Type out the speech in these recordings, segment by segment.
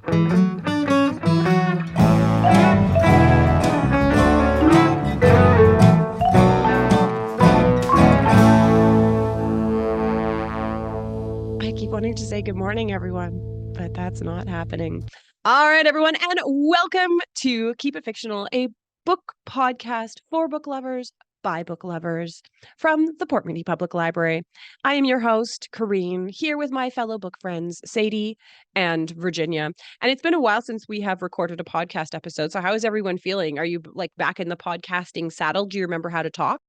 I keep wanting to say good morning, everyone, but that's not happening. All right, everyone, and welcome to Keep It Fictional, a book podcast for book lovers by book lovers from the Port Moody Public Library. I am your host, Kareen, here with my fellow book friends, Sadie and Virginia. And it's been a while since we have recorded a podcast episode. So how is everyone feeling? Are you like back in the podcasting saddle? Do you remember how to talk?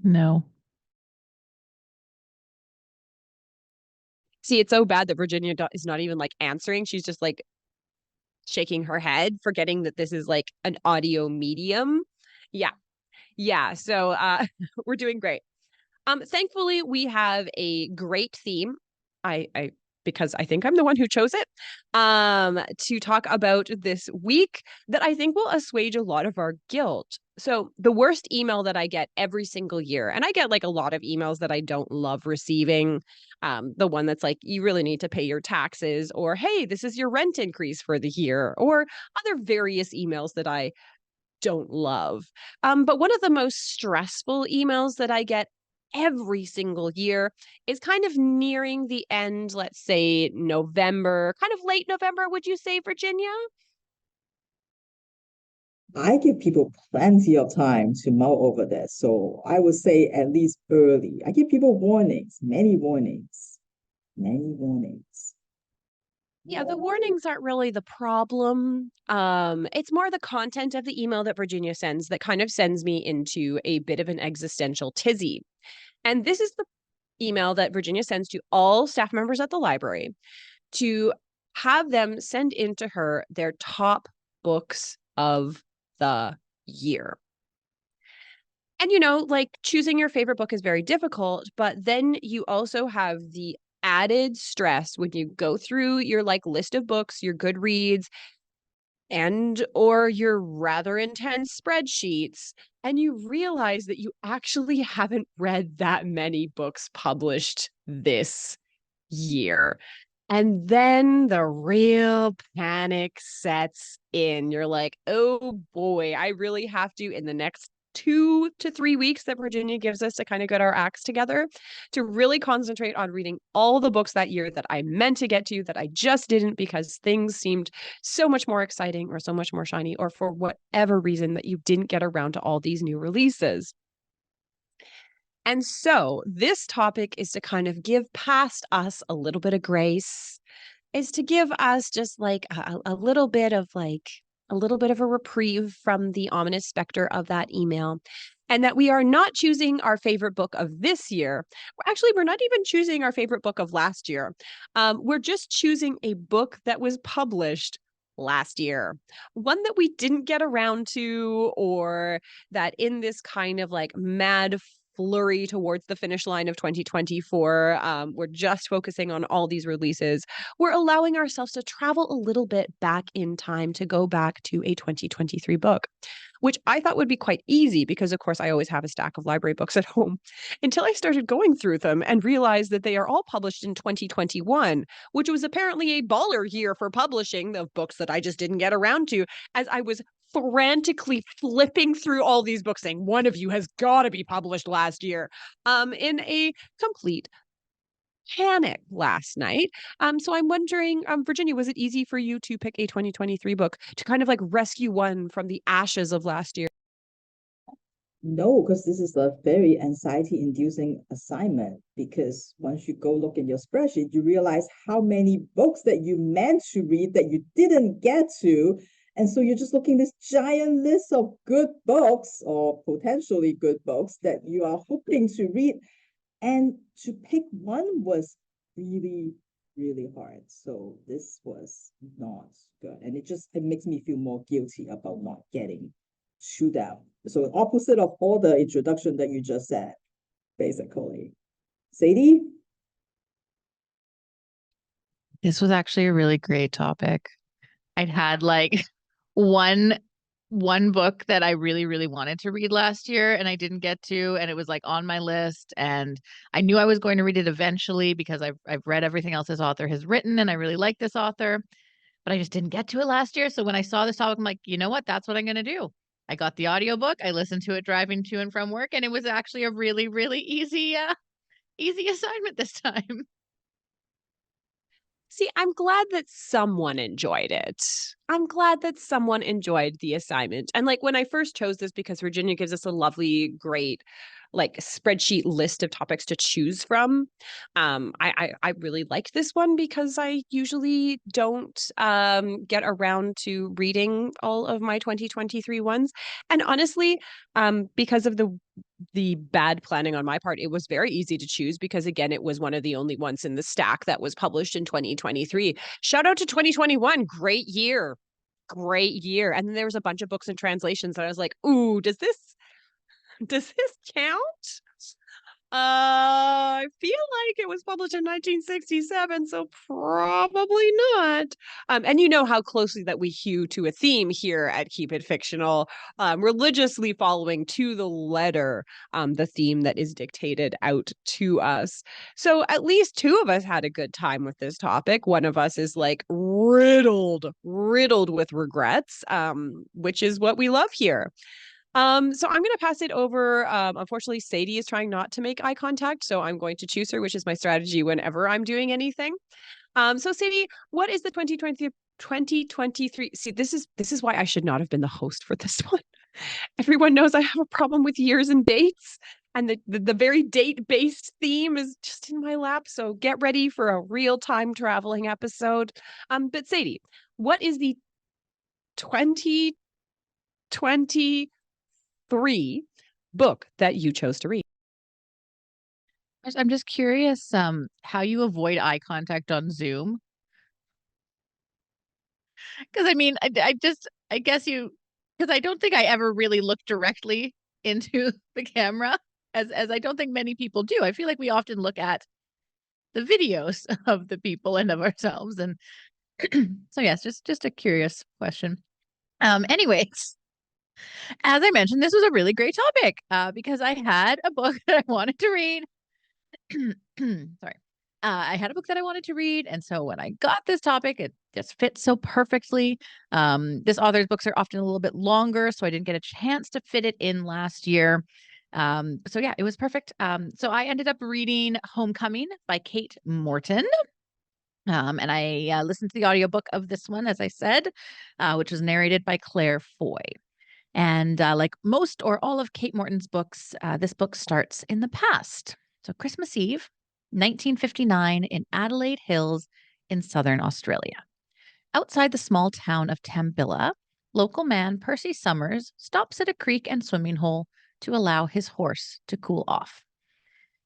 No. See, it's so bad that Virginia is not even like answering. She's just like shaking her head, forgetting that this is like an audio medium. Yeah. Yeah. So we're doing great. Thankfully we have a great theme. I because I think I'm the one who chose it, to talk about this week that I think will assuage a lot of our guilt. So the worst email that I get every single year, and I get like a lot of emails that I don't love receiving. The one that's like, you really need to pay your taxes, or hey, this is your rent increase for the year, or other various emails that I don't love. But one of the most stressful emails that I get every single year is kind of nearing the end, let's say November, kind of late November, would you say, Virginia? I give people plenty of time to mull over this. So I would say at least early. I give people warnings, many warnings, many warnings. Yeah, the warnings aren't really the problem. It's more the content of the email that Virginia sends that kind of sends me into a bit of an existential tizzy. And this is the email that Virginia sends to all staff members at the library to have them send into her their top books of the year. And, like choosing your favorite book is very difficult, but then you also have the added stress when you go through your like list of books, your Goodreads, and or your rather intense spreadsheets, and you realize that you actually haven't read that many books published this year. And then the real panic sets in. You're like, oh boy, I really have to, in the next 2 to 3 weeks that Virginia gives us to kind of get our acts together, to really concentrate on reading all the books that year that I meant to get to that I just didn't because things seemed so much more exciting or so much more shiny, or for whatever reason that you didn't get around to all these new releases. And so this topic is to kind of give past us a little bit of grace, is to give us just like a little bit of a reprieve from the ominous specter of that email. And that we are not choosing our favorite book of this year. Actually, we're not even choosing our favorite book of last year. We're just choosing a book that was published last year, one that we didn't get around to, or that in this kind of like mad flurry towards the finish line of 2024, we're just focusing on all these releases. We're allowing ourselves to travel a little bit back in time to go back to a 2023 book, which I thought would be quite easy because, of course, I always have a stack of library books at home, until I started going through them and realized that they are all published in 2021, which was apparently a baller year for publishing of books that I just didn't get around to, as I was frantically flipping through all these books saying one of you has got to be published last year, in a complete panic last night. So I'm wondering, Virginia, was it easy for you to pick a 2023 book to kind of like rescue one from the ashes of last year? No, because this is a very anxiety-inducing assignment. Because once you go look in your spreadsheet, you realize how many books that you meant to read that you didn't get to. And so you're just looking this giant list of good books or potentially good books that you are hoping to read. And to pick one was really, really hard. So this was not good. And it makes me feel more guilty about not getting to them. So opposite of all the introduction that you just said, basically. Sadie? This was actually a really great topic. I'd had like one one book that I really, really wanted to read last year and I didn't get to, and it was like on my list. And I knew I was going to read it eventually because I've read everything else this author has written and I really like this author, but I just didn't get to it last year. So when I saw this topic, I'm like, you know what? That's what I'm going to do. I got the audiobook. I listened to it driving to and from work, and it was actually a really, really easy assignment this time. See, I'm glad that someone enjoyed it. I'm glad that someone enjoyed the assignment. And like when I first chose this, because Virginia gives us a lovely, great, like spreadsheet list of topics to choose from. I really liked this one because I usually don't get around to reading all of my 2023 ones. And honestly, because of the bad planning on my part, it was very easy to choose because again, it was one of the only ones in the stack that was published in 2023. Shout out to 2021, great year. Great year. And then there was a bunch of books and translations that I was like, "Ooh, does this count?" I feel like it was published in 1967, so probably not. And you know how closely that we hew to a theme here at Keep It Fictional, religiously following to the letter the theme that is dictated out to us. So at least two of us had a good time with this topic. One of us is like riddled with regrets, which is what we love here. So I'm going to pass it over. Unfortunately, Sadie is trying not to make eye contact, so I'm going to choose her, which is my strategy whenever I'm doing anything. So Sadie, what is the 2023? See, this is why I should not have been the host for this one. Everyone knows I have a problem with years and dates, and the very date-based theme is just in my lap. So get ready for a real time traveling episode. But Sadie, what is the 2023 book that you chose to read? I'm just curious how you avoid eye contact on Zoom. Because I mean, I guess because I don't think I ever really look directly into the camera, as I don't think many people do. I feel like we often look at the videos of the people and of ourselves. And so yes, just a curious question. Anyways, as I mentioned, this was a really great topic because I had a book that I wanted to read. Sorry. I had a book that I wanted to read. And so when I got this topic, it just fits so perfectly. This author's books are often a little bit longer, so I didn't get a chance to fit it in last year. So yeah, it was perfect. So I ended up reading Homecoming by Kate Morton. And I listened to the audiobook of this one, as I said, which was narrated by Claire Foy. And like most or all of Kate Morton's books, this book starts in the past. So Christmas Eve, 1959, in Adelaide Hills in southern Australia. Outside the small town of Tambilla, local man Percy Summers stops at a creek and swimming hole to allow his horse to cool off.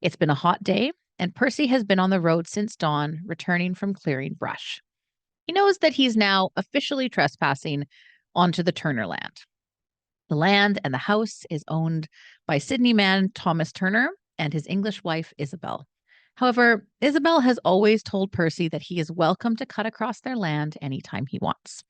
It's been a hot day, and Percy has been on the road since dawn, returning from clearing brush. He knows that he's now officially trespassing onto the Turner land. The land and the house is owned by Sydney man Thomas Turner and his English wife, Isabel. However, Isabel has always told Percy that he is welcome to cut across their land anytime he wants.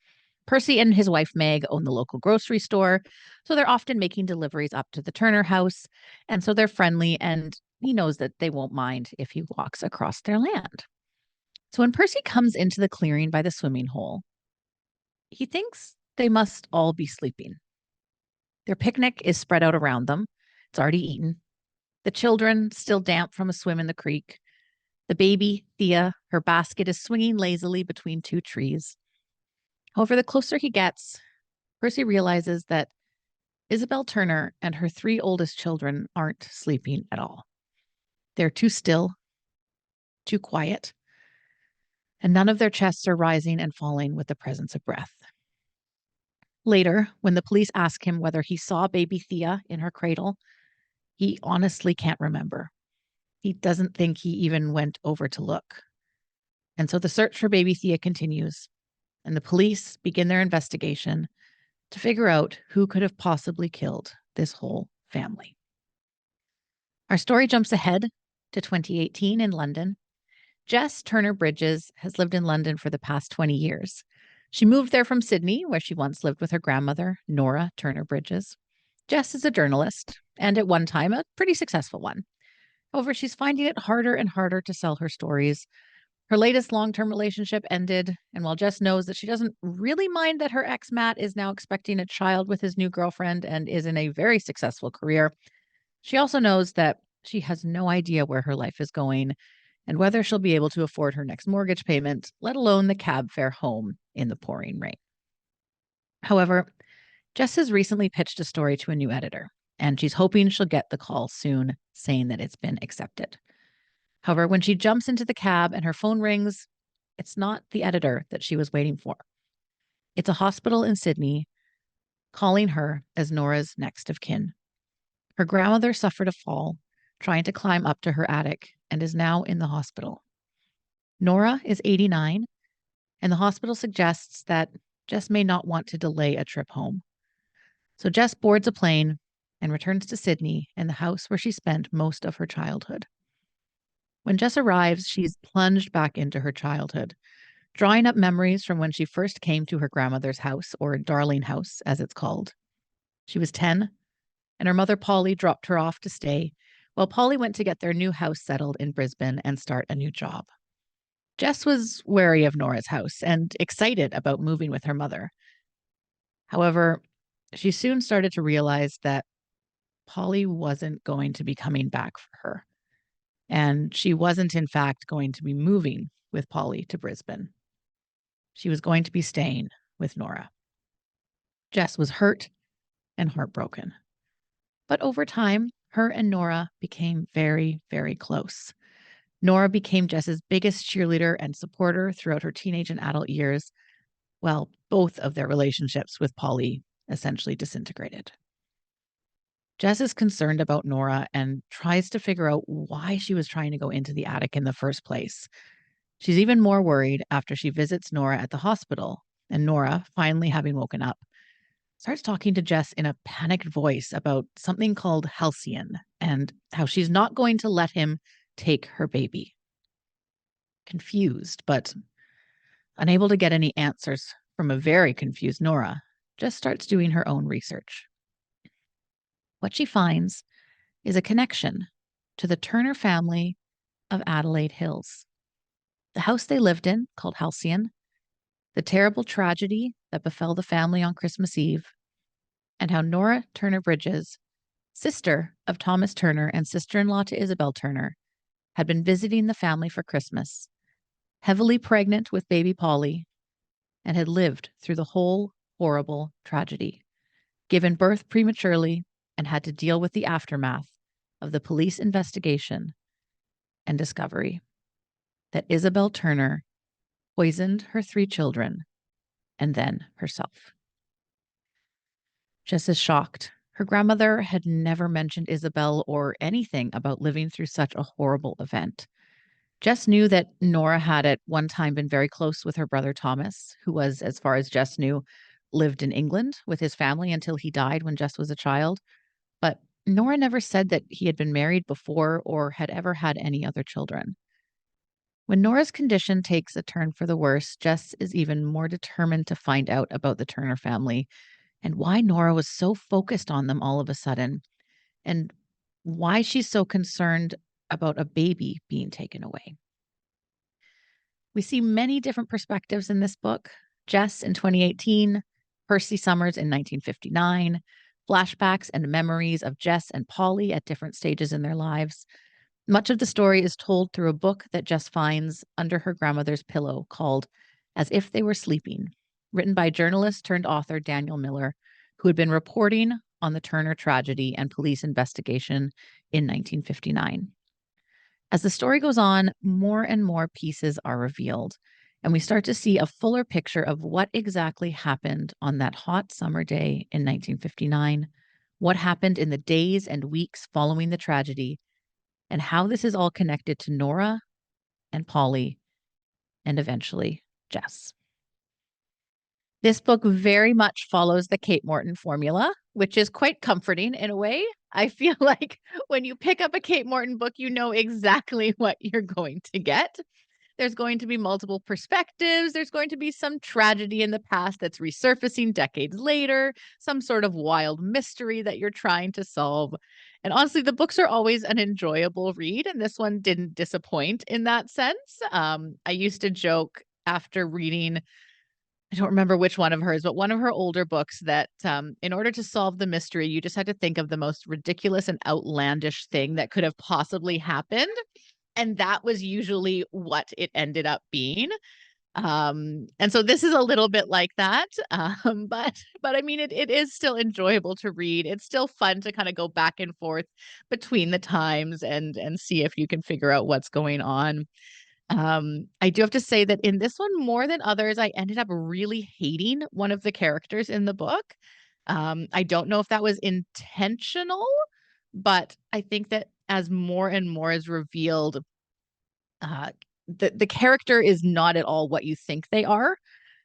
Percy and his wife, Meg, own the local grocery store, so they're often making deliveries up to the Turner house. And so they're friendly, and he knows that they won't mind if he walks across their land. So when Percy comes into the clearing by the swimming hole, he thinks they must all be sleeping. Their picnic is spread out around them. It's already eaten. The children, still damp from a swim in the creek. The baby, Thea, her basket is swinging lazily between two trees. However, the closer he gets, Percy realizes that Isabel Turner and her three oldest children aren't sleeping at all. They're too still, too quiet, and none of their chests are rising and falling with the presence of breath. Later, when the police ask him whether he saw baby Thea in her cradle, he honestly can't remember. He doesn't think he even went over to look. And so the search for baby Thea continues, and the police begin their investigation to figure out who could have possibly killed this whole family. Our story jumps ahead to 2018 in London. Jess Turner Bridges has lived in London for the past 20 years. She moved there from Sydney, where she once lived with her grandmother, Nora Turner Bridges. Jess is a journalist, and at one time, a pretty successful one. However, she's finding it harder and harder to sell her stories. Her latest long term relationship ended, and while Jess knows that she doesn't really mind that her ex Matt is now expecting a child with his new girlfriend and is in a very successful career, she also knows that she has no idea where her life is going and whether she'll be able to afford her next mortgage payment, let alone the cab fare home in the pouring rain. However, Jess has recently pitched a story to a new editor, and she's hoping she'll get the call soon saying that it's been accepted. However, when she jumps into the cab and her phone rings, it's not the editor that she was waiting for. It's a hospital in Sydney calling her as Nora's next of kin. Her grandmother suffered a fall trying to climb up to her attic and is now in the hospital. Nora is 89, and the hospital suggests that Jess may not want to delay a trip home. So Jess boards a plane and returns to Sydney and the house where she spent most of her childhood. When Jess arrives, she's plunged back into her childhood, drawing up memories from when she first came to her grandmother's house, or Darling House, as it's called. She was 10, and her mother, Polly, dropped her off to stay, while Polly went to get their new house settled in Brisbane and start a new job. Jess was wary of Nora's house and excited about moving with her mother. However, she soon started to realize that Polly wasn't going to be coming back for her. And she wasn't, in fact, going to be moving with Polly to Brisbane. She was going to be staying with Nora. Jess was hurt and heartbroken. But over time, her and Nora became very, very close. Nora became Jess's biggest cheerleader and supporter throughout her teenage and adult years, while both of their relationships with Polly essentially disintegrated. Jess is concerned about Nora and tries to figure out why she was trying to go into the attic in the first place. She's even more worried after she visits Nora at the hospital, and Nora, finally having woken up, starts talking to Jess in a panicked voice about something called Halcyon and how she's not going to let him take her baby. Confused, but unable to get any answers from a very confused Nora, Jess starts doing her own research. What she finds is a connection to the Turner family of Adelaide Hills. The house they lived in, called Halcyon, the terrible tragedy that befell the family on Christmas Eve, and how Nora Turner Bridges, sister of Thomas Turner and sister-in-law to Isabel Turner, had been visiting the family for Christmas, heavily pregnant with baby Polly, and had lived through the whole horrible tragedy, given birth prematurely, and had to deal with the aftermath of the police investigation and discovery that Isabel Turner poisoned her 3 children and then herself. Jess is shocked. Her grandmother had never mentioned Isabel or anything about living through such a horrible event. Jess knew that Nora had at one time been very close with her brother Thomas, who was, as far as Jess knew, lived in England with his family until he died when Jess was a child. But Nora never said that he had been married before or had ever had any other children. When Nora's condition takes a turn for the worse, Jess is even more determined to find out about the Turner family and why Nora was so focused on them all of a sudden, and why she's so concerned about a baby being taken away. We see many different perspectives in this book. Jess in 2018, Percy Summers in 1959, flashbacks and memories of Jess and Polly at different stages in their lives. Much of the story is told through a book that Jess finds under her grandmother's pillow called As If They Were Sleeping, written by journalist turned author Daniel Miller, who had been reporting on the Turner tragedy and police investigation in 1959. As the story goes on, more and more pieces are revealed, and we start to see a fuller picture of what exactly happened on that hot summer day in 1959, what happened in the days and weeks following the tragedy, and how this is all connected to Nora and Polly, and eventually Jess. This book very much follows the Kate Morton formula, which is quite comforting in a way. I feel like when you pick up a Kate Morton book, you know exactly what you're going to get. There's going to be multiple perspectives. There's going to be some tragedy in the past that's resurfacing decades later, some sort of wild mystery that you're trying to solve. And honestly, the books are always an enjoyable read, and this one didn't disappoint in that sense. I used to joke after reading, I don't remember which one of hers, but one of her older books that in order to solve the mystery, you just had to think of the most ridiculous and outlandish thing that could have possibly happened. And that was usually what it ended up being. And so this is a little bit like that. But I mean, it is still enjoyable to read. It's still fun to kind of go back and forth between the times and see if you can figure out what's going on. I do have to say that in this one, more than others, I ended up really hating one of the characters in the book. I don't know if that was intentional, but I think that as more and more is revealed, uh, the character is not at all what you think they are.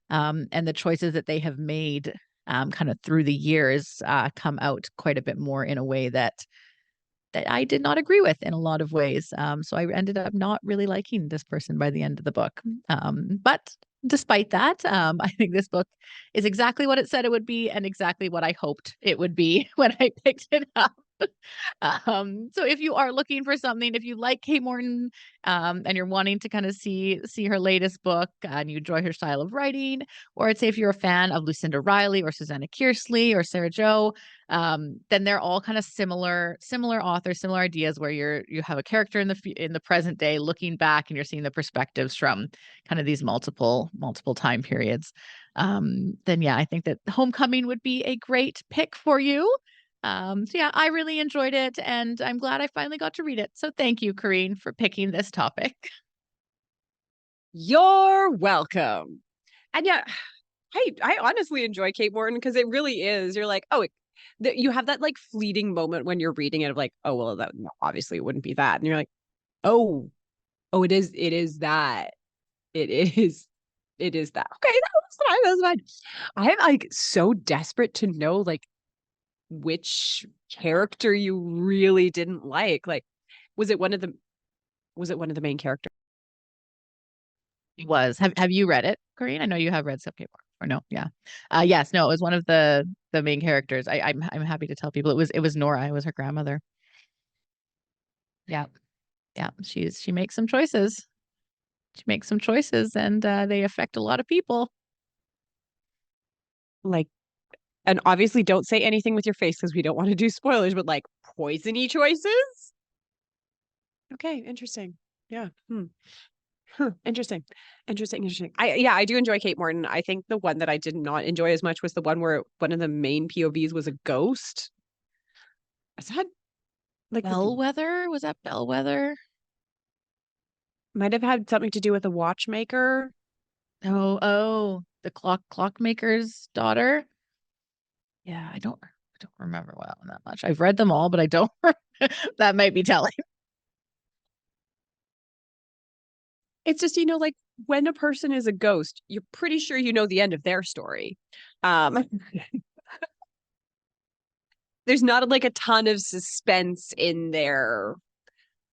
And the choices that they have made kind of through the years come out quite a bit more in a way that I did not agree with in a lot of ways. So I ended up not really liking this person by the end of the book. But despite that, I think this book is exactly what it said it would be and exactly what I hoped it would be when I picked it up. So if you are looking for something, if you like Kate Morton, and you're wanting to kind of see her latest book and you enjoy her style of writing, or I'd say if you're a fan of Lucinda Riley or Susanna Kearsley or Sarah Jo, then they're all kind of similar authors, similar ideas where you have a character in the present day looking back and you're seeing the perspectives from kind of these multiple time periods. Then yeah, I think that Homecoming would be a great pick for you. So yeah, I really enjoyed it and I'm glad I finally got to read it. So thank you, Corrine, for picking this topic. You're welcome. And yeah, I honestly enjoy Kate Morton because it really is. You're like, oh, you have that like fleeting moment when you're reading it of like, oh, well, that no, obviously it wouldn't be that. And you're like, oh, it is that. It is, it is that. Okay, that's fine. That's fine. I'm like so desperate to know like which character you really didn't like. Like, was it one of the was it one of the main characters? It was. Have you read it, Corrine? I know you have read some K-pop. Or no? Yeah. Yes. No. It was one of the main characters. I'm happy to tell people it was Nora. It was her grandmother. Yeah. Yeah. She makes some choices. She makes some choices, and they affect a lot of people. Like, and obviously don't say anything with your face because we don't want to do spoilers, but like poisony choices. Okay, interesting. Yeah. Huh. Interesting. Interesting. I do enjoy Kate Morton. I think the one that I did not enjoy as much was the one where one of the main POVs was a ghost. Is that like Bellwether? Was that Bellwether? might have had something to do with a watchmaker? Oh, the clockmaker's daughter. Yeah, I don't remember well that much. I've read them all, but I don't. That might be telling. It's just, like when a person is a ghost, you're pretty sure you know the end of their story. Um, there's not like a ton of suspense in there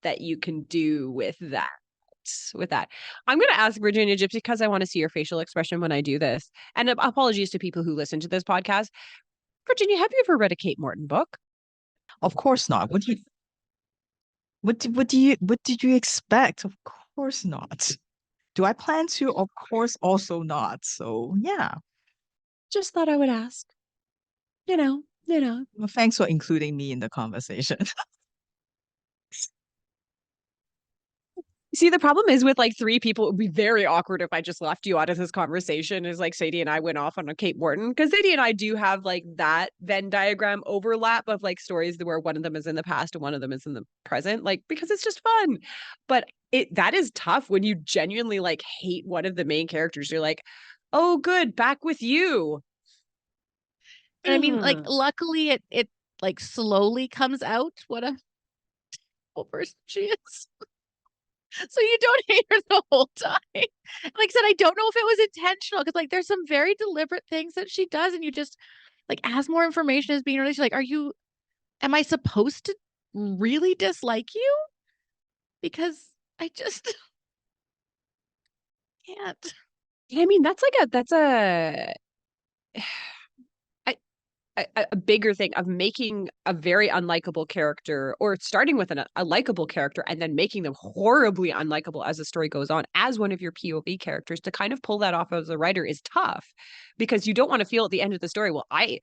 that you can do with that. I'm going to ask Virginia Gypsy because I want to see your facial expression when I do this. And apologies to people who listen to this podcast. Virginia, have you ever read a Kate Morton book? Of course not. What did you expect? Of course not. Do I plan to? Of course also not. So yeah. Just thought I would ask. You know. Well, thanks for including me in the conversation. See, the problem is with like three people, it would be very awkward if I just left you out of this conversation. Is like Sadie and I went off on a Kate Morton because Sadie and I do have like that Venn diagram overlap of like stories where one of them is in the past and one of them is in the present, like because it's just fun. But that is tough when you genuinely like hate one of the main characters. You're like, oh, good, back with you. And I mean, like, luckily it like slowly comes out what a terrible person she is. So you don't hate her the whole time. Like I said, I don't know if it was intentional because like there's some very deliberate things that she does, and you just like as more information is being released, you're like, am I supposed to really dislike you? Because I just can't. I mean, that's a bigger thing of making a very unlikable character, or starting with a likable character and then making them horribly unlikable as the story goes on as one of your POV characters. To kind of pull that off as a writer is tough, because you don't want to feel at the end of the story, well, I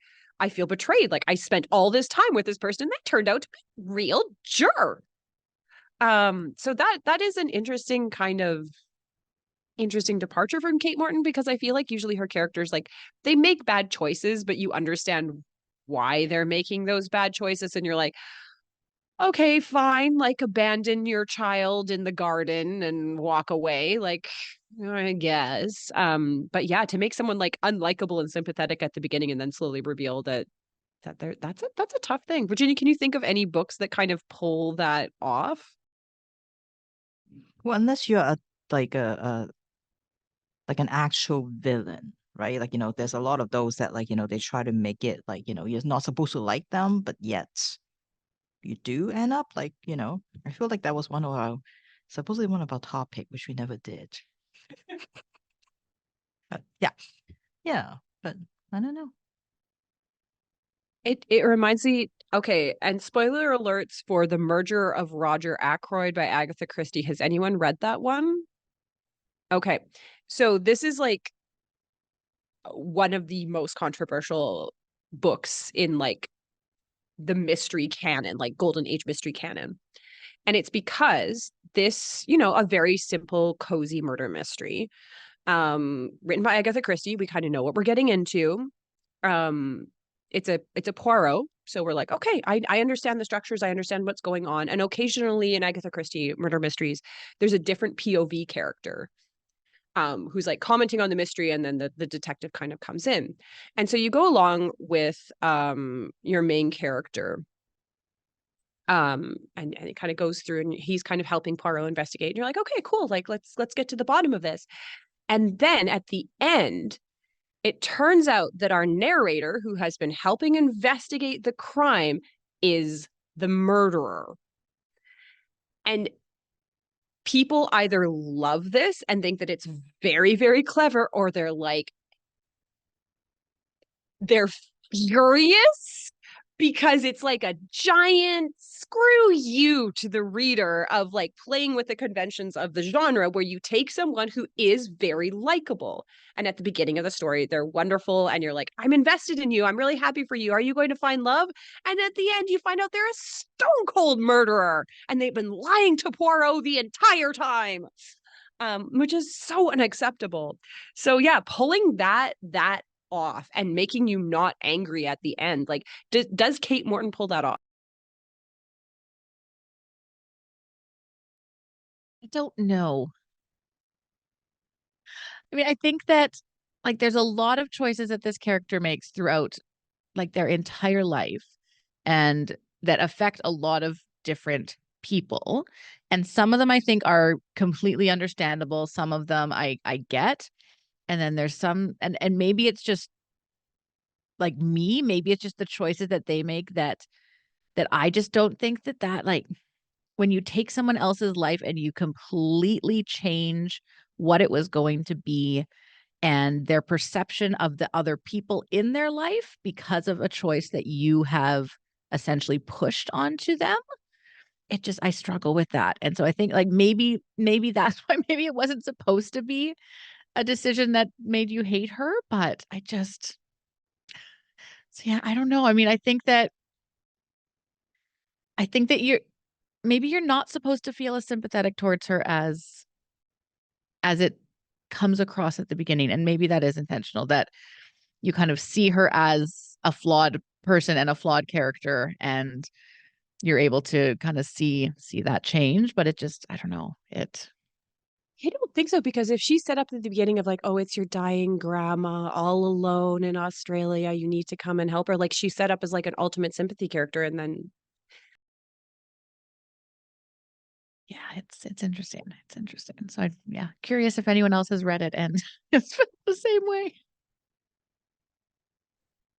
feel betrayed. Like, I spent all this time with this person and they turned out to be real jerk. So that is an interesting departure from Kate Morton, because I feel like usually her characters, like, they make bad choices, but you understand why they're making those bad choices, and you're like, okay, fine, like, abandon your child in the garden and walk away, like, I guess. But yeah, to make someone like unlikable and sympathetic at the beginning and then slowly reveal that that's a tough thing. Virginia, can you think of any books that kind of pull that off? Well, unless you're like a like an actual villain, right? Like, there's a lot of those that, like, they try to make it like, you're not supposed to like them, but yet you do end up like, I feel like that was supposedly one of our topic, which we never did. Yeah. Yeah. But I don't know. It reminds me, okay, and spoiler alerts for The Murder of Roger Ackroyd by Agatha Christie. Has anyone read that one? Okay. So this is like one of the most controversial books in, like, the mystery canon, like Golden Age mystery canon. And it's because this, a very simple, cozy murder mystery, written by Agatha Christie. We kind of know what we're getting into. Um, it's a Poirot. So we're like, okay, I understand the structures, I understand what's going on. And occasionally in Agatha Christie murder mysteries, there's a different POV character, who's like commenting on the mystery, and then the detective kind of comes in. And so you go along with your main character, and it kind of goes through, and he's kind of helping Poirot investigate. And you're like, okay, cool, like, let's get to the bottom of this. And then at the end, it turns out that our narrator, who has been helping investigate the crime, is the murderer. And people either love this and think that it's very, very clever, or they're furious, because it's like a giant screw you to the reader of, like, playing with the conventions of the genre, where you take someone who is very likable, and at the beginning of the story they're wonderful, and you're like, I'm invested in you, I'm really happy for you, are you going to find love? And at the end you find out they're a stone cold murderer, and they've been lying to Poirot the entire time, which is so unacceptable. So yeah, pulling that off and making you not angry at the end, like, does Kate Morton pull that off? I don't know. I mean, I think that, like, there's a lot of choices that this character makes throughout, like, their entire life, and that affect a lot of different people. And some of them I think are completely understandable. Some of them I get. And then there's some, and maybe it's just like me, maybe it's just the choices that they make that I just don't think that like, when you take someone else's life and you completely change what it was going to be, and their perception of the other people in their life because of a choice that you have essentially pushed onto them. It just, I struggle with that. And so I think, like, maybe that's why maybe it wasn't supposed to be a decision that made you hate her, but I just, so yeah, I don't know. I mean, I think that you're not supposed to feel as sympathetic towards her as it comes across at the beginning. And maybe that is intentional, that you kind of see her as a flawed person and a flawed character, and you're able to kind of see that change. But it just, I don't know, it. I don't think so, because if she set up at the beginning of, like, oh, it's your dying grandma all alone in Australia, you need to come and help her, like, she set up as like an ultimate sympathy character, and then Yeah, it's interesting. It's interesting. So yeah, curious if anyone else has read it and it's felt the same way.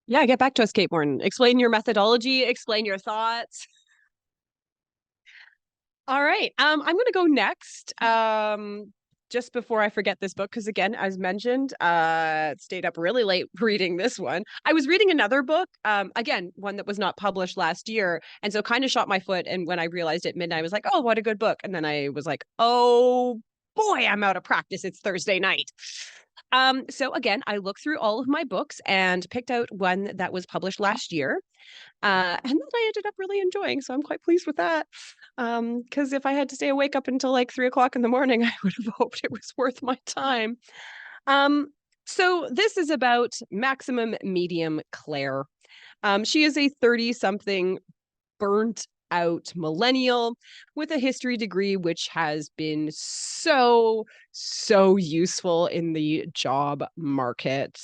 yeah, get back to us, Kate Morton, explain your methodology, explain your thoughts. All right. I'm gonna go next. just before I forget this book, because again, as mentioned, stayed up really late reading this one. I was reading another book, again, one that was not published last year, and so kind of shot my foot. And when I realized at midnight, I was like, "Oh, what a good book!" And then I was like, "Oh boy, I'm out of practice. It's Thursday night." So again, I looked through all of my books and picked out one that was published last year, and that I ended up really enjoying. So I'm quite pleased with that. Because if I had to stay awake up until like 3 o'clock in the morning, I would have hoped it was worth my time. Um, so this is about Maximum Medium Claire. She is a 30-something burnt out millennial with a history degree, which has been so useful in the job market.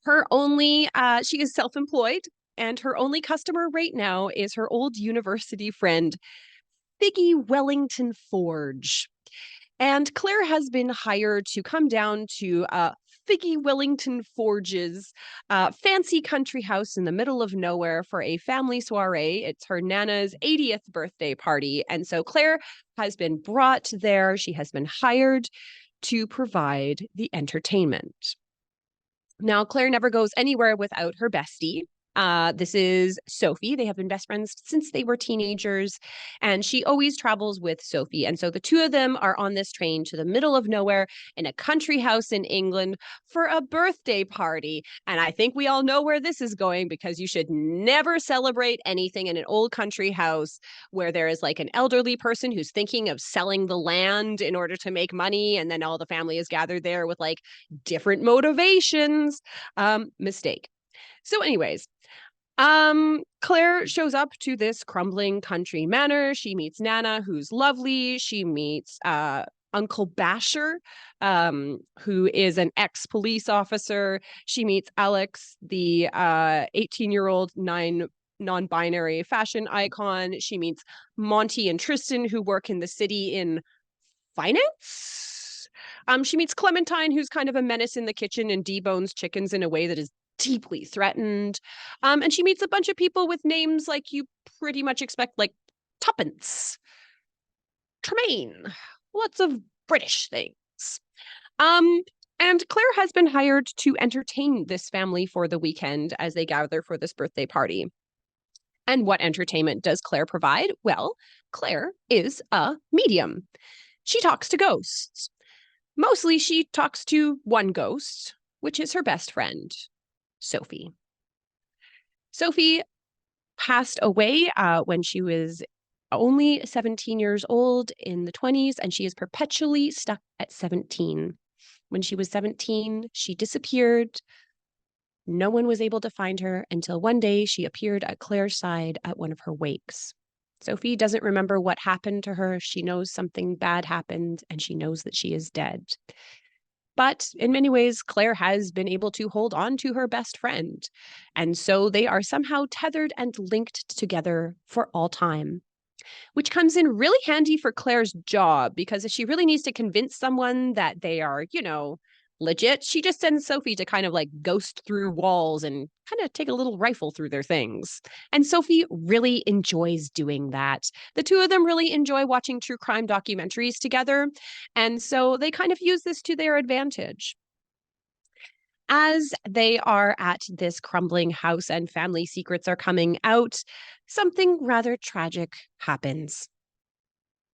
She is self-employed, and her only customer right now is her old university friend, Figgy Wellington Forge. And Claire has been hired to come down to Figgy Wellington Forge's fancy country house in the middle of nowhere for a family soiree. It's her Nana's 80th birthday party. And so Claire has been brought there. She has been hired to provide the entertainment. Now, Claire never goes anywhere without her bestie. This is Sophie. They have been best friends since they were teenagers, and she always travels with Sophie. And so the two of them are on this train to the middle of nowhere in a country house in England for a birthday party. And I think we all know where this is going, because you should never celebrate anything in an old country house where there is like an elderly person who's thinking of selling the land in order to make money. And then all the family is gathered there with like different motivations. Mistake. So anyways, Claire shows up to this crumbling country manor. She meets Nana, who's lovely. She meets Uncle Basher, who is an ex-police officer. She meets Alex, the 18-year-old non-binary fashion icon. She meets Monty and Tristan, who work in the city in finance. She meets Clementine, who's kind of a menace in the kitchen and debones chickens in a way that is deeply threatened. And she meets a bunch of people with names like you pretty much expect, like Tuppence, Tremaine, lots of British things. And Claire has been hired to entertain this family for the weekend as they gather for this birthday party. And what entertainment does Claire provide? Well, Claire is a medium. She talks to ghosts. Mostly she talks to one ghost, which is her best friend, Sophie. Sophie passed away when she was only 17 years old in the 20s, and she is perpetually stuck at 17. When she was 17, she disappeared. No one was able to find her until one day she appeared at Claire's side at one of her wakes. Sophie doesn't remember what happened to her. She knows something bad happened, and she knows that she is dead. But in many ways, Claire has been able to hold on to her best friend. And so they are somehow tethered and linked together for all time, which comes in really handy for Claire's job, because if she really needs to convince someone that they are, legit, she just sends Sophie to kind of like ghost through walls and kind of take a little rifle through their things. And Sophie really enjoys doing that. The two of them really enjoy watching true crime documentaries together. And so they kind of use this to their advantage. As they are at this crumbling house and family secrets are coming out, something rather tragic happens.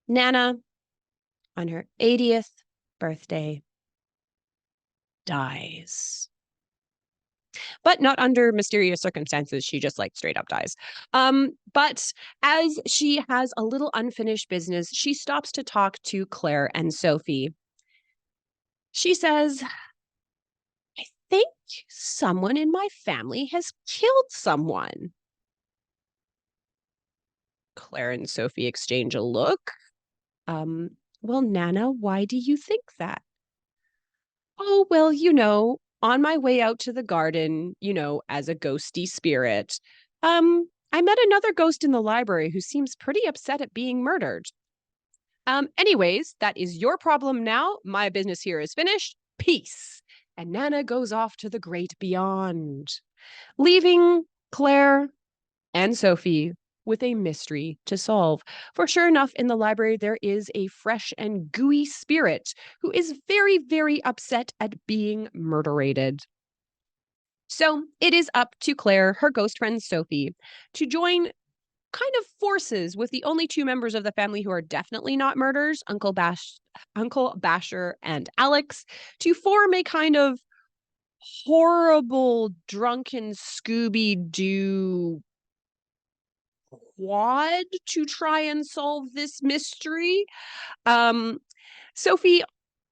Nana, on her 80th birthday, dies. But not under mysterious circumstances. She just like straight up dies. But as she has a little unfinished business, she stops to talk to Claire and Sophie. She says, "I think someone in my family has killed someone." Claire and Sophie exchange a look. Well, Nana, why do you think that? Oh, well, on my way out to the garden, as a ghosty spirit, I met another ghost in the library who seems pretty upset at being murdered. Anyways, that is your problem now. My business here is finished. Peace. And Nana goes off to the great beyond, leaving Claire and Sophie with a mystery to solve. For sure enough, in the library, there is a fresh and gooey spirit who is very, very upset at being murderated. So it is up to Claire, her ghost friend Sophie, to join kind of forces with the only two members of the family who are definitely not murders, Uncle Basher and Alex, to form a kind of horrible drunken Scooby-Doo quad to try and solve this mystery. Sophie,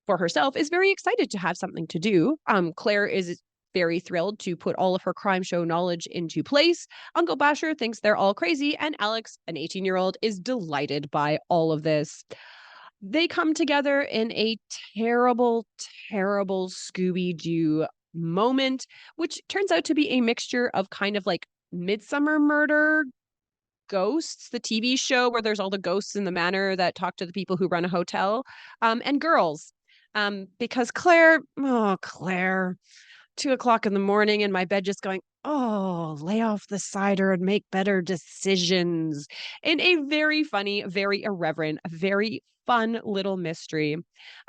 for herself, is very excited to have something to do. Claire is very thrilled to put all of her crime show knowledge into place. Uncle Basher thinks they're all crazy, and Alex, an 18-year-old, is delighted by all of this. They come together in a terrible, terrible Scooby-Doo moment, which turns out to be a mixture of kind of like Midsummer Murder, Ghosts, the TV show where there's all the ghosts in the manor that talk to the people who run a hotel, and Girls. Because Claire, 2 o'clock in the morning in my bed, just going, oh, lay off the cider and make better decisions. In a very funny, very irreverent, very fun little mystery.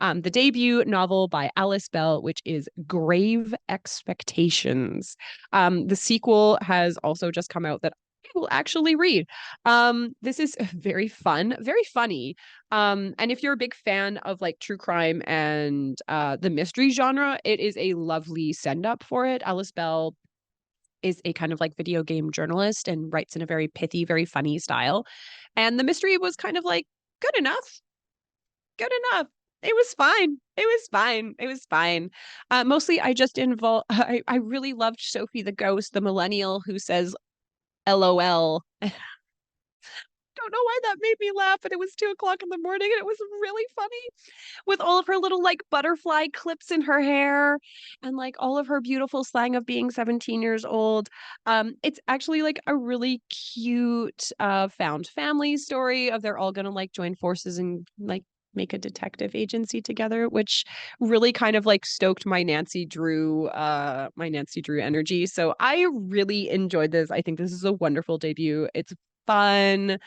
The debut novel by Alice Bell, which is Grave Expectations. The sequel has also just come out that I will actually read. This is very fun, very funny. And if you're a big fan of like true crime and the mystery genre, it is a lovely send up for it. Alice Bell is a kind of like video game journalist and writes in a very pithy, very funny style. And the mystery was kind of like good enough. Good enough. It was fine. It was fine. It was fine. Mostly I just I really loved Sophie the ghost, the millennial who says LOL. Don't know why that made me laugh, but it was 2 o'clock in the morning and it was really funny with all of her little like butterfly clips in her hair and like all of her beautiful slang of being 17 years old. It's actually like a really cute found family story of they're all gonna like join forces and like make a detective agency together, which really kind of like stoked my Nancy Drew energy. So I really enjoyed this. I think this is a wonderful debut. It's fun.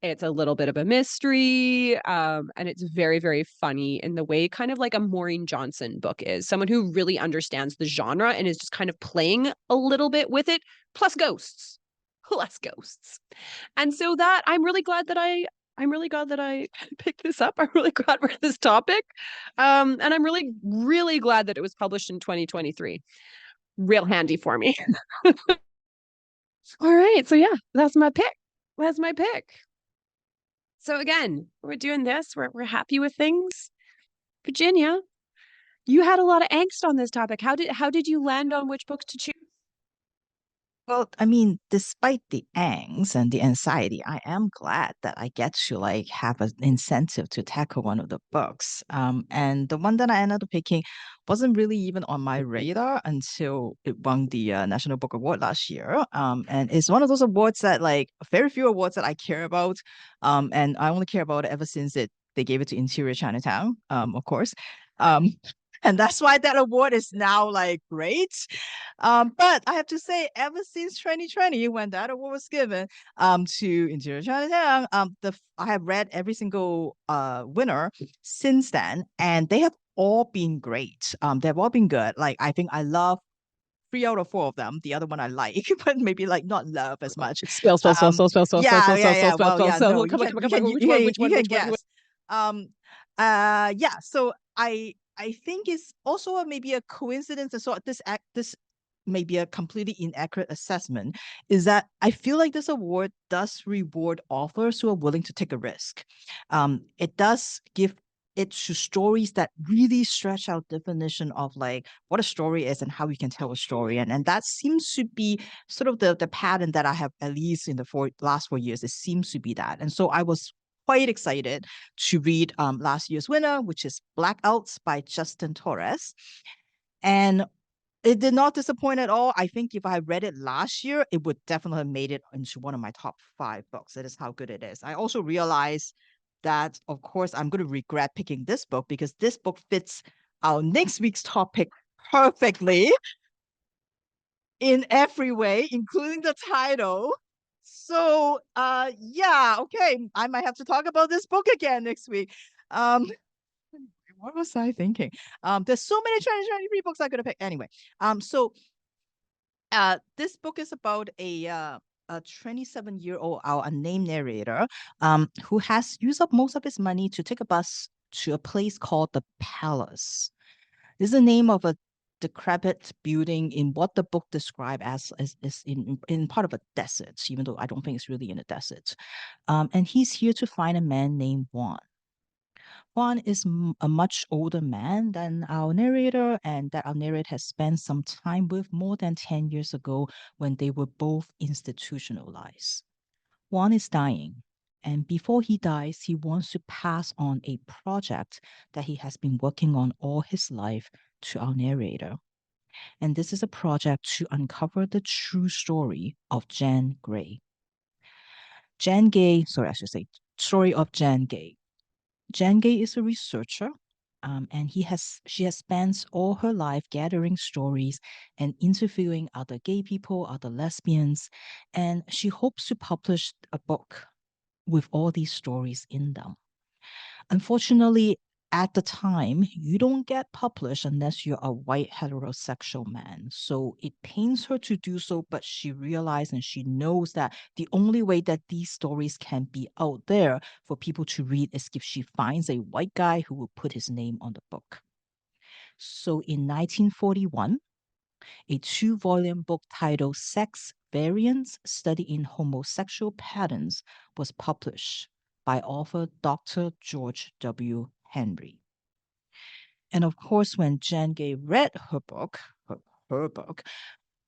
It's a little bit of a mystery, and it's very, very funny in the way kind of like a Maureen Johnson book is. Someone who really understands the genre and is just kind of playing a little bit with it, plus ghosts. Plus ghosts. And so that I'm really glad that I picked this up. I'm really glad we're at this topic. And I'm really, really glad that it was published in 2023. Real handy for me. All right. So yeah, that's my pick. That's my pick. So again, we're doing this. We're happy with things. Virginia, you had a lot of angst on this topic. How did you land on which books to choose? Well, I mean, despite the angst and the anxiety, I am glad that I get to like have an incentive to tackle one of the books. And the one that I ended up picking wasn't really even on my radar until it won the National Book Award last year. And it's one of those awards that like very few awards that I care about. And I only care about it ever since they gave it to Interior Chinatown, of course. Um, and that's why that award is now like great. But I have to say, ever since 2020, when that award was given to Interior Chinatown, I have read every single winner since then, and they have all been great. They've all been good. Like I think I love 3 out of 4 of them. The other one I like, but maybe like not love as much. Yeah. Well, yeah, no, you can guess. Yeah. So I think it's also maybe a coincidence. And so this may be a completely inaccurate assessment, is that I feel like this award does reward authors who are willing to take a risk. It does give it to stories that really stretch out definition of like what a story is and how you can tell a story. And that seems to be sort of the pattern that I have, at least in the last 4 years, it seems to be that. And so I was quite excited to read last year's winner, which is Blackouts by Justin Torres. And it did not disappoint at all. I think if I read it last year, it would definitely have made it into one of my top 5 books. That is how good it is. I also realized that, of course, I'm going to regret picking this book because this book fits our next week's topic perfectly in every way, including the title. So yeah, okay. I might have to talk about this book again next week. What was I thinking? There's so many 2023 books I could have picked. Anyway, so this book is about a 27-year-old, our unnamed narrator, who has used up most of his money to take a bus to a place called the Palace. This is the name of a decrepit building in what the book described as is in part of a desert, even though I don't think it's really in a desert. And he's here to find a man named Juan. Juan is a much older man than our narrator, and that our narrator has spent some time with more than 10 years ago when they were both institutionalized. Juan is dying, and before he dies, he wants to pass on a project that he has been working on all his life to our narrator. And this is a project to uncover the true story of Jan Gray. Story of Jan Gay. Jan Gay is a researcher, and she has spent all her life gathering stories and interviewing other gay people, other lesbians, and she hopes to publish a book with all these stories in them. Unfortunately, at the time, you don't get published unless you're a white heterosexual man. So it pains her to do so, but she realizes and she knows that the only way that these stories can be out there for people to read is if she finds a white guy who will put his name on the book. So in 1941, a 2-volume book titled Sex Variants Study in Homosexual Patterns was published by author Dr. George W. Henry. And of course, when Jan Gay read her book,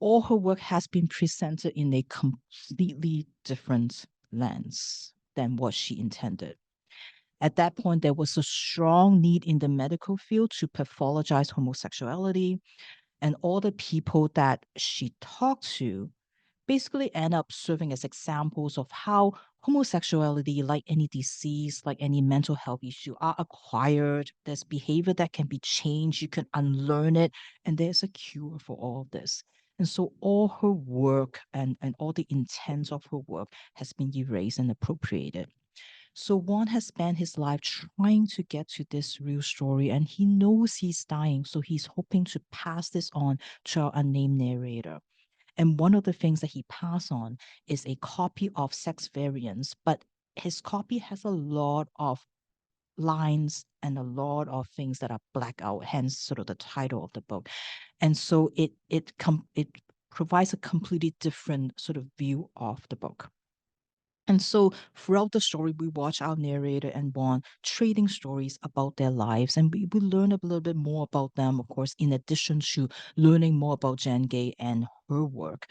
all her work has been presented in a completely different lens than what she intended. At that point, there was a strong need in the medical field to pathologize homosexuality, and all the people that she talked to basically end up serving as examples of how homosexuality, like any disease, like any mental health issue, are acquired. There's behavior that can be changed, you can unlearn it, and there's a cure for all of this. And so all her work and all the intent of her work has been erased and appropriated. So Juan has spent his life trying to get to this real story, and he knows he's dying, so he's hoping to pass this on to our unnamed narrator. And one of the things that he passed on is a copy of Sex Variants, but his copy has a lot of lines and a lot of things that are blackout, hence sort of the title of the book. And so it provides a completely different sort of view of the book. And so throughout the story, we watch our narrator and Juan trading stories about their lives, and we learn a little bit more about them, of course, in addition to learning more about Jan Gay and her work.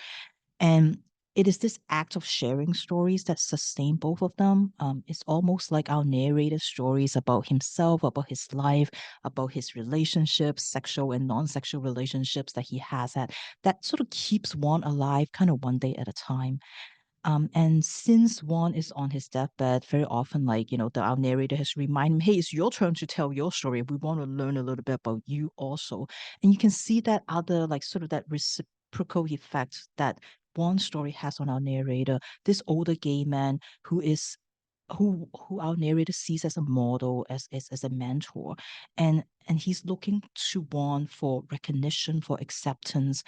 And it is this act of sharing stories that sustain both of them. It's almost like our narrator's stories about himself, about his life, about his relationships, sexual and non-sexual relationships that he has had, that sort of keeps Juan alive, kind of one day at a time. And since Juan is on his deathbed, very often, like, our narrator has reminded him, hey, it's your turn to tell your story. We want to learn a little bit about you also. And you can see that other, like, sort of that reciprocal effect that Juan's story has on our narrator. This older gay man who our narrator sees as a model, as a mentor. And he's looking to Juan for recognition, for acceptance,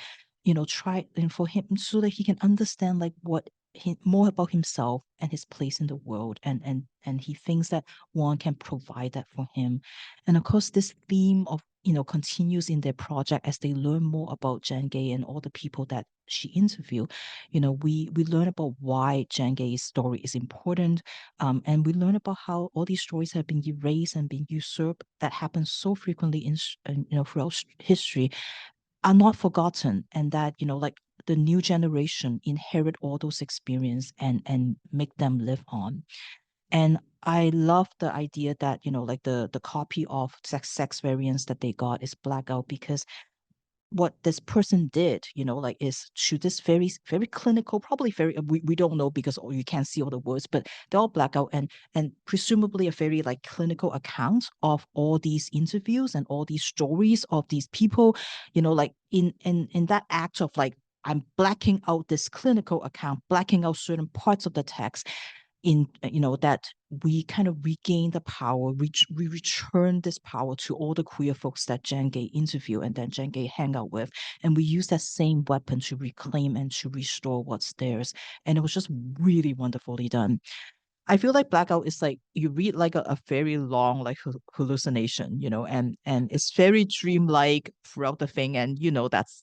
try and for him so that he can understand like more about himself and his place in the world, and he thinks that Juan can provide that for him. And of course, this theme of continues in their project as they learn more about Jan Gay and all the people that she interviewed. We learn about why Jan Gay's story is important, and we learn about how all these stories have been erased and been usurped that happens so frequently throughout history, are not forgotten, and that like the new generation inherit all those experience and make them live on. And I love the idea that like the copy of sex variants that they got is blackout, because what this person did, like is to this very, very clinical, probably very, we don't know because you can't see all the words, but they're all blackout, and presumably a very like clinical account of all these interviews and all these stories of these people, like in that act of like I'm blacking out this clinical account, blacking out certain parts of the text in, that we kind of regain the power, we return this power to all the queer folks that Jen Gay interview and then Jen Gay hang out with. And we use that same weapon to reclaim and to restore what's theirs. And it was just really wonderfully done. I feel like Blackout is like you read like a very long like hallucination, and it's very dreamlike throughout the thing, and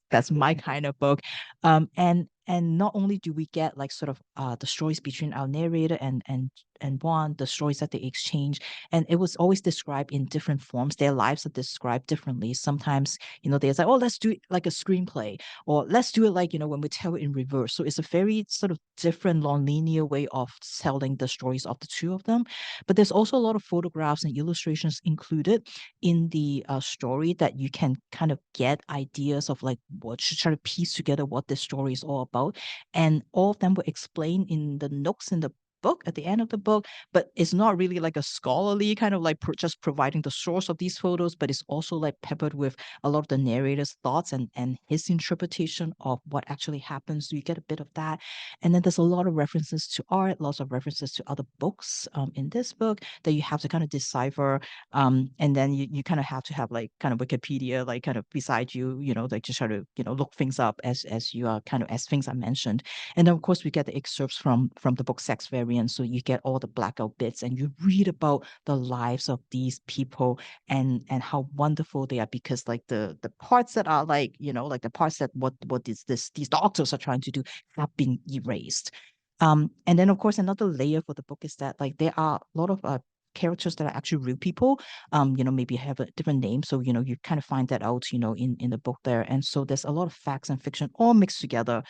that's my kind of book. And not only do we get like sort of the stories between our narrator and Juan, the stories that they exchange, and it was always described in different forms. Their lives are described differently. Sometimes, they're like, oh, let's do it like a screenplay, or let's do it like, when we tell it in reverse. So it's a very sort of different non-linear way of telling the stories of the two of them. But there's also a lot of photographs and illustrations included in the story that you can kind of get ideas of like what should try to piece together what this story is all about. And all of them were explained in the notes in the book at the end of the book, but it's not really like a scholarly kind of like just providing the source of these photos, but it's also like peppered with a lot of the narrator's thoughts and his interpretation of what actually happens. So you get a bit of that. And then there's a lot of references to art, lots of references to other books in this book that you have to kind of decipher. And then you kind of have to have like kind of Wikipedia, like kind of beside you, like just try to, look things up as you are kind of as things are mentioned. And then of course we get the excerpts from the book Sex Variants. So you get all the blackout bits and you read about the lives of these people and how wonderful they are, because like the parts that are like, like the parts that what these doctors are trying to do have been erased. And then of course another layer for the book is that like there are a lot of characters that are actually real people, maybe have a different name. So, you kind of find that out, in the book there. And so there's a lot of facts and fiction all mixed together.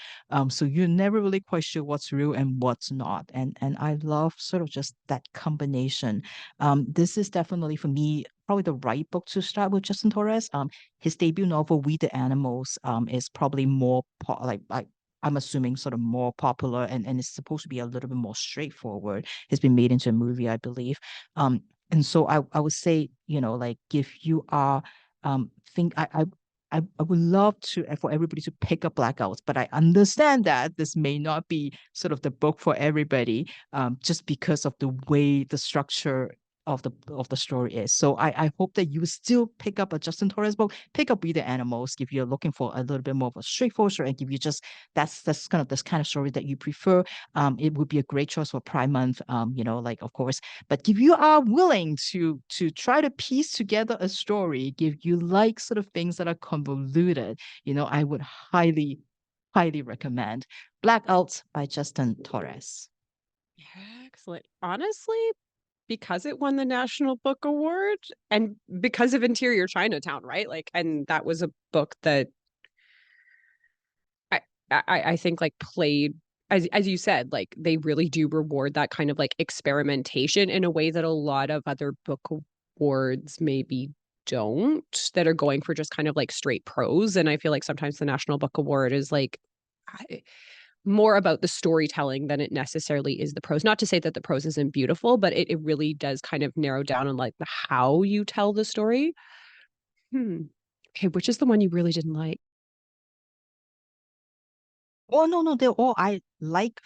So you're never really quite sure what's real and what's not. And I love sort of just that combination. This is definitely for me probably the right book to start with Justin Torres. His debut novel, We the Animals, is probably more like I'm assuming sort of more popular and it's supposed to be a little bit more straightforward. It's been made into a movie, I believe. And so I would say, like if you are think I would love to for everybody to pick up Blackouts, but I understand that this may not be sort of the book for everybody, just because of the way the structure of the story is. So I hope that you still pick up a Justin Torres book, pick up We the Animals if you're looking for a little bit more of a straightforward story, and give you just that's kind of this kind of story that you prefer. It would be a great choice for Pride Month, like of course. But if you are willing to try to piece together a story, if you like sort of things that are convoluted, I would highly, highly recommend Blackouts by Justin Torres. Excellent. Honestly, because it won the National Book Award and because of Interior Chinatown, right? Like, and that was a book that I think like played as you said, like they really do reward that kind of like experimentation in a way that a lot of other book awards maybe don't, that are going for just kind of like straight prose. And I feel like sometimes the National Book Award is like more about the storytelling than it necessarily is the prose. Not to say that the prose isn't beautiful, but it really does kind of narrow down on like the how you tell the story. Okay, which is the one you really didn't like? Oh no, they're all I like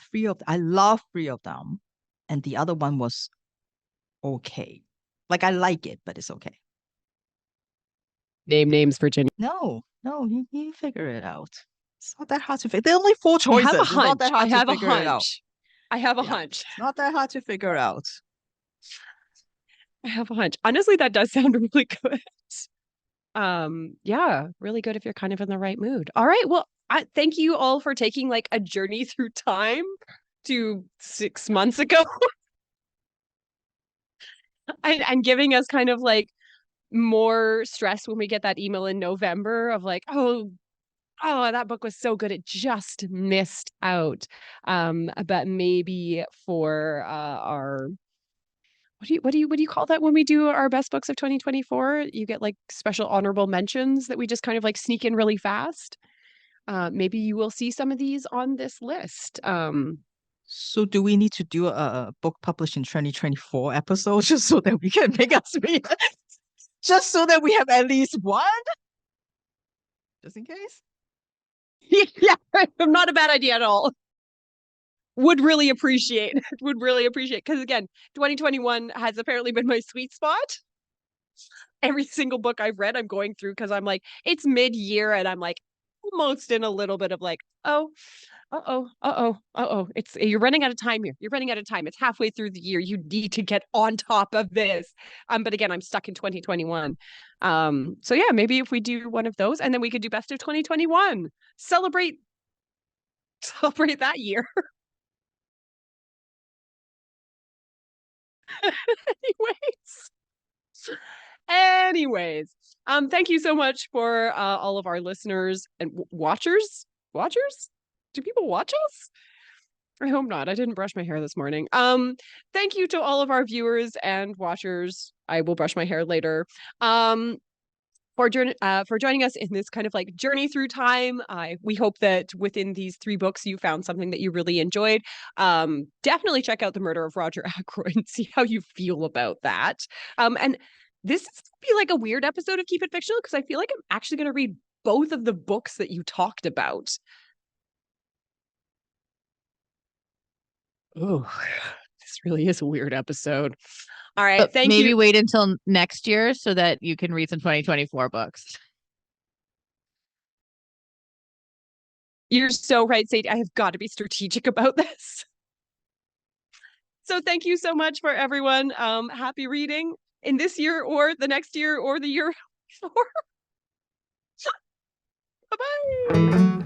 I love three of them. And the other one was okay. Like I like it, but it's okay. Name names, Virginia. No, you figure it out. It's not that hard to figure. There are only four I have a choices. It's not that hunch. I hard to have a figure it out. hunch. I have a Yeah, hunch. it's not that hard to figure out. I have a hunch. Honestly, that does sound really good. Yeah, really good if you're kind of in the right mood. All right. Well, I thank you all for taking like a journey through time to 6 months ago and giving us kind of like more stress when we get that email in November of like, oh, that book was so good, it just missed out. But maybe for our what do you call that when we do our best books of 2024? You get like special honorable mentions that we just kind of like sneak in really fast. Maybe you will see some of these on this list. So do we need to do a book published in 2024 episode just so that we can make us read? Just so that we have at least one? Just in case? Yeah, not a bad idea at all. Would really appreciate because again, 2021 has apparently been my sweet spot. Every single book I've read, I'm going through because I'm like, it's mid-year and I'm like almost in a little bit of like, oh, it's you're running out of time here. You're running out of time. It's halfway through the year. You need to get on top of this. But again, I'm stuck in 2021. So yeah, maybe if we do one of those and then we could do best of 2021. Celebrate that year. Anyways, thank you so much for all of our listeners and watchers. Watchers? Do people watch us? I hope not. I didn't brush my hair this morning. Thank you to all of our viewers and watchers. I will brush my hair later. For joining us in this kind of like journey through time. We hope that within these 3 books you found something that you really enjoyed. Definitely check out The Murder of Roger Ackroyd and see how you feel about that. And this is gonna be like a weird episode of Keep It Fictional because I feel like I'm actually going to read both of the books that you talked about. Oh, this really is a weird episode. All right, But thank maybe you. wait until next year so that you can read some 2024 books. You're so right, Sadie. I have got to be strategic about this. So thank you so much for everyone. Happy reading in this year or the next year or the year before. Bye-bye.